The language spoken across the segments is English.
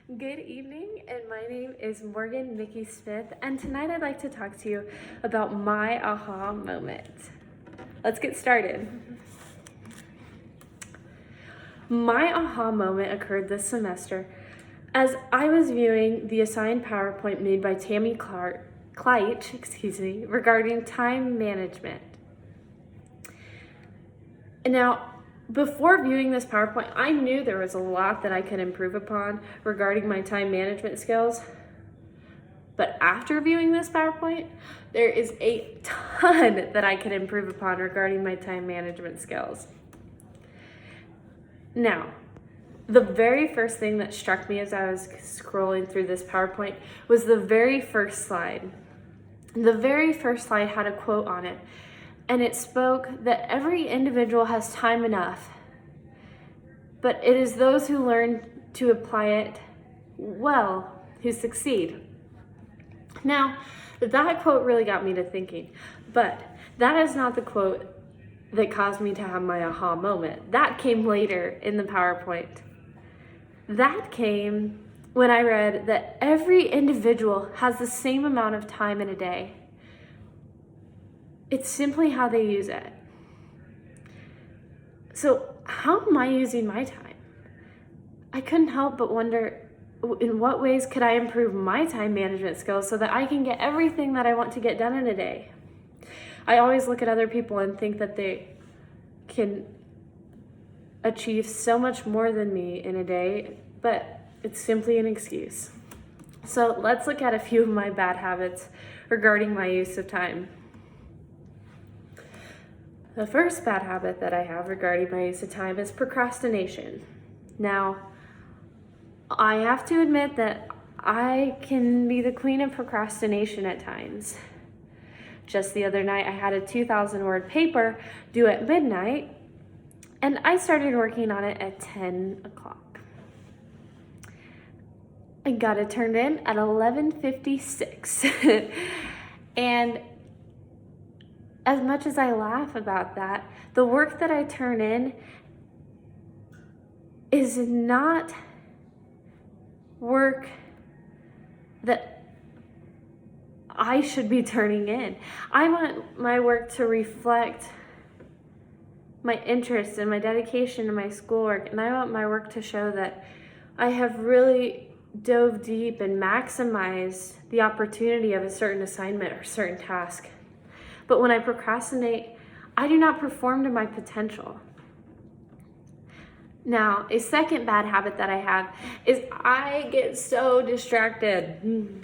Good evening, and my name is Morgan Mickey Smith, and tonight I'd like to talk to you about my aha moment. Let's get started. My aha moment occurred this semester as I was viewing the assigned PowerPoint made by Tammy Kleitch, regarding time management. Now, before viewing this PowerPoint, I knew there was a lot that I could improve upon regarding my time management skills. But after viewing this PowerPoint, there is a ton that I could improve upon regarding my time management skills. Now, the very first thing that struck me as I was scrolling through this PowerPoint was the very first slide. The very first slide had a quote on it, and it spoke that every individual has time enough, but it is those who learn to apply it well who succeed. Now, that quote really got me to thinking, but that is not the quote that caused me to have my aha moment. That came later in the PowerPoint. That came when I read that every individual has the same amount of time in a day. It's simply how they use it. So how am I using my time? I couldn't help but wonder, in what ways could I improve my time management skills so that I can get everything that I want to get done in a day? I always look at other people and think that they can achieve so much more than me in a day, but it's simply an excuse. So let's look at a few of my bad habits regarding my use of time. The first bad habit that I have regarding my use of time is procrastination. Now, I have to admit that I can be the queen of procrastination at times. Just the other night, I had a 2,000-word paper due at midnight, and I started working on it at 10 o'clock. I got it turned in at 11:56. And as much as I laugh about that, the work that I turn in is not work that I should be turning in. I want my work to reflect my interest and my dedication to my schoolwork, and I want my work to show that I have really dove deep and maximized the opportunity of a certain assignment or certain task. But when I procrastinate, I do not perform to my potential. Now, a second bad habit that I have is I get so distracted.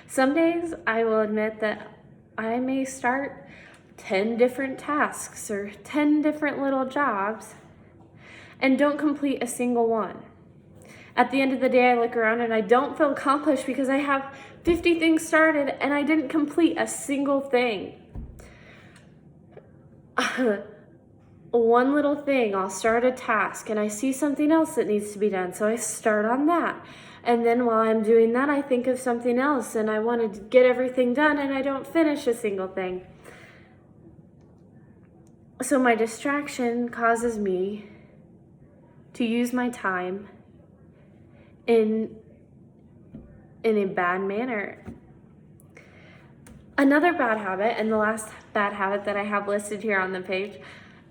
Some days I will admit that I may start 10 different tasks or 10 different little jobs and don't complete a single one. At the end of the day, I look around and I don't feel accomplished because I have 50 things started and I didn't complete a single thing. One little thing, I'll start a task and I see something else that needs to be done, so I start on that. And then while I'm doing that, I think of something else and I want to get everything done and I don't finish a single thing. So my distraction causes me to use my time in a bad manner. Another bad habit, and the last bad habit that I have listed here on the page,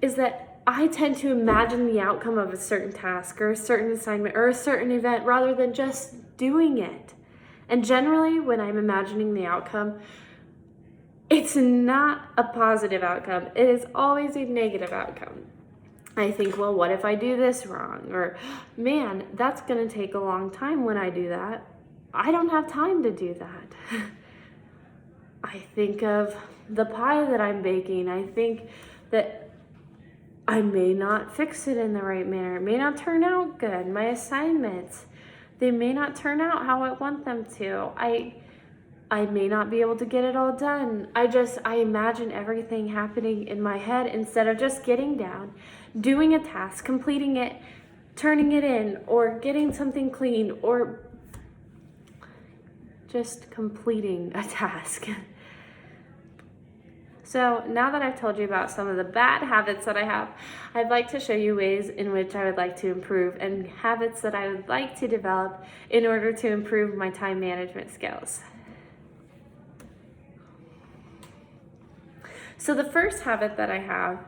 is that I tend to imagine the outcome of a certain task or a certain assignment or a certain event rather than just doing it. And generally, when I'm imagining the outcome, it's not a positive outcome. It is always a negative outcome. I think, well, what if I do this wrong? Or, man, that's going to take a long time when I do that. I don't have time to do that. I think of the pie that I'm baking. I think that I may not fix it in the right manner. It may not turn out good. My assignments, they may not turn out how I want them to. I may not be able to get it all done. I imagine everything happening in my head instead of just getting down, doing a task, completing it, turning it in, or getting something clean, or just completing a task. So now that I've told you about some of the bad habits that I have, I'd like to show you ways in which I would like to improve and habits that I would like to develop in order to improve my time management skills. So the first habit that I have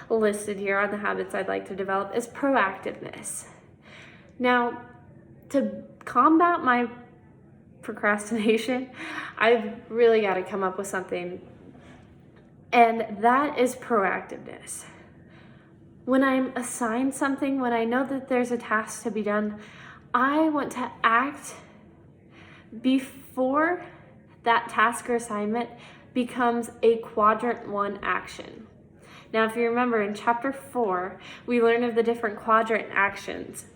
listed here on the habits I'd like to develop is proactiveness. Now, to combat my procrastination, I've really got to come up with something, and that is proactiveness. When I'm assigned something, when I know that there's a task to be done, I want to act before that task or assignment becomes a quadrant 1 action. Now, if you remember in chapter 4, we learned of the different quadrant actions.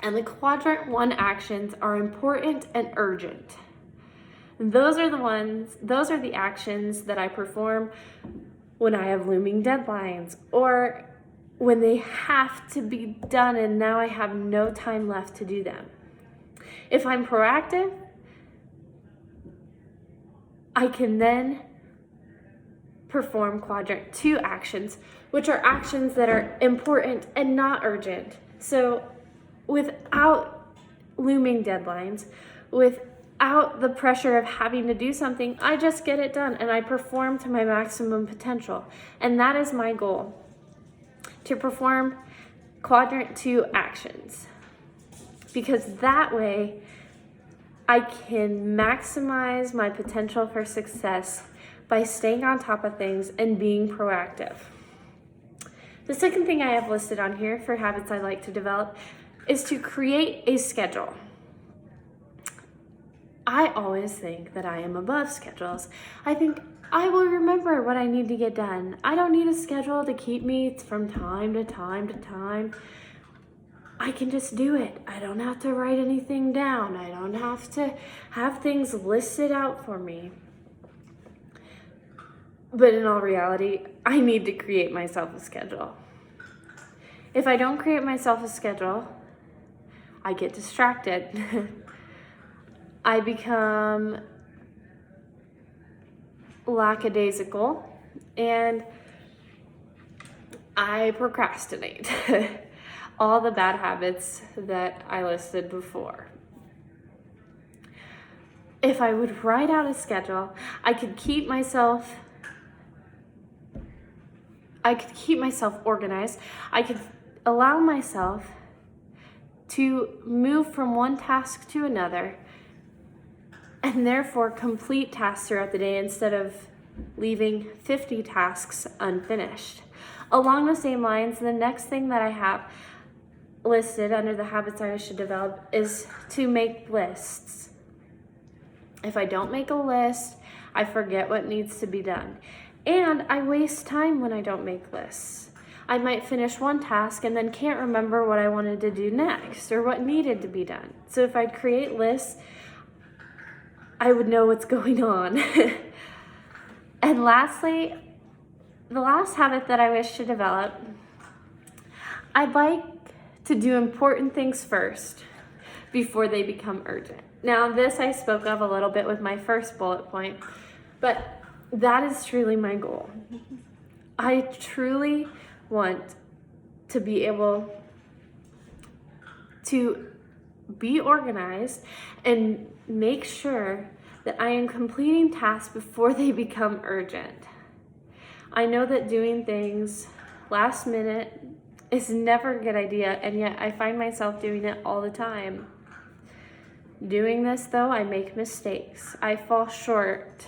And the quadrant 1 actions are important and urgent. Those are the actions that I perform when I have looming deadlines or when they have to be done and now I have no time left to do them. If I'm proactive, I can then perform quadrant 2 actions, which are actions that are important and not urgent. So without looming deadlines, without the pressure of having to do something, I just get it done and I perform to my maximum potential. And that is my goal, to perform quadrant 2 actions, because that way I can maximize my potential for success by staying on top of things and being proactive. The second thing I have listed on here for habits I like to develop is to create a schedule. I always think that I am above schedules. I think I will remember what I need to get done. I don't need a schedule to keep me from time to time to time. I can just do it. I don't have to write anything down. I don't have to have things listed out for me. But in all reality, I need to create myself a schedule. If I don't create myself a schedule, I get distracted. I become lackadaisical and I procrastinate. All the bad habits that I listed before. If I would write out a schedule, I could keep myself organized. I could allow myself to move from one task to another and therefore complete tasks throughout the day instead of leaving 50 tasks unfinished. Along the same lines, the next thing that I have listed under the habits I should develop is to make lists. If I don't make a list, I forget what needs to be done. And I waste time when I don't make lists. I might finish one task and then can't remember what I wanted to do next or what needed to be done. So if I'd create lists, I would know what's going on. And lastly, the last habit that I wish to develop, I'd like to do important things first before they become urgent. Now, this I spoke of a little bit with my first bullet point, but that is truly my goal. I truly want to be able to be organized and make sure that I am completing tasks before they become urgent. I know that doing things last minute is never a good idea, and yet I find myself doing it all the time. Doing this though, I make mistakes. I fall short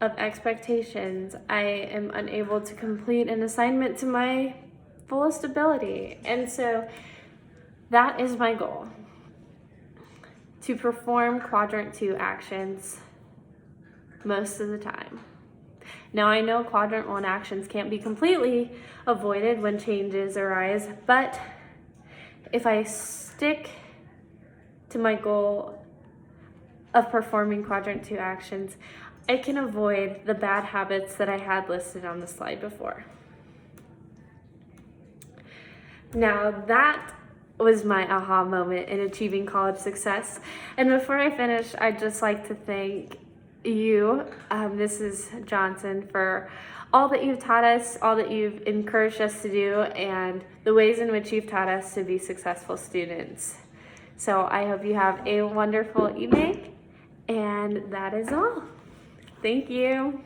of expectations. I am unable to complete an assignment to my fullest ability. And so that is my goal, to perform quadrant 2 actions most of the time. Now I know quadrant 1 actions can't be completely avoided when changes arise, but if I stick to my goal of performing quadrant 2 actions, I can avoid the bad habits that I had listed on the slide before. Now that was my aha moment in achieving college success. And before I finish, I'd just like to thank you, Mrs. Johnson, for all that you've taught us, all that you've encouraged us to do, and the ways in which you've taught us to be successful students. So I hope you have a wonderful evening, and that is all. Thank you.